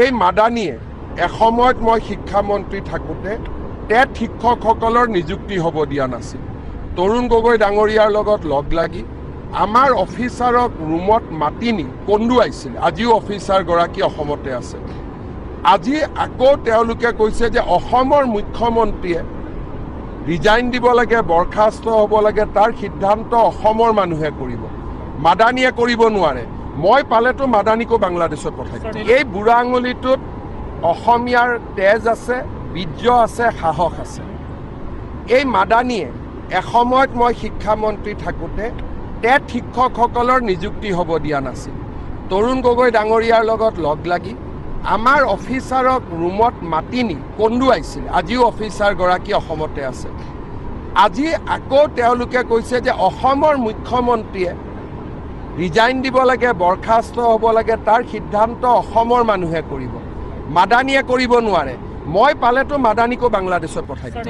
এই মাদানীয়ে এসময়ত মই শিক্ষামন্ত্ৰী থাকোঁতে টেট শিক্ষকসকলৰ নিযুক্তি হ'ব দিয়া নাছিল। তৰুণ গগৈ ডাঙৰীয়াৰ লগত লগ লাগি আমাৰ অফিচাৰক ৰুমত মাতি নি কন্দুৱাইছিল। আজিও অফিচাৰগৰাকী অসমতে আছে। আজি আকৌ তেওঁলোকে কৈছে যে অসমৰ মুখ্যমন্ত্ৰীয়ে ৰিজাইন দিব লাগে, বৰখাস্ত হ'ব লাগে, তাৰ সিদ্ধান্ত অসমৰ মানুহে কৰিব, মাদানীয়ে কৰিব নোৱাৰে। মই পালেতো মাদানীকো বাংলাদেশত পঠাই দিম। এই বুঢ়া আঙুলিটোত অসমীয়াৰ তেজ আছে, বীৰ্য আছে, সাহস আছে। এই মাদানীয়ে এসময়ত মই শিক্ষামন্ত্ৰী থাকোঁতে টেট শিক্ষকসকলৰ নিযুক্তি হ'ব দিয়া নাছিল। তৰুণ গগৈ ডাঙৰীয়াৰ লগত লগ লাগি আমাৰ অফিচাৰক ৰুমত মাতি নি কন্দুৱাইছিল। আজিও অফিচাৰগৰাকী অসমতে আছে। আজি আকৌ তেওঁলোকে কৈছে যে অসমৰ মুখ্যমন্ত্ৰীয়ে ৰিজাইন দিব লাগে, বৰখাস্ত হ'ব লাগে, তাৰ সিদ্ধান্ত অসমৰ মানুহে কৰিব, মাদানীয়ে কৰিব নোৱাৰে। মই পালেতো মাদানীকো বাংলাদেশত পঠাই দিম।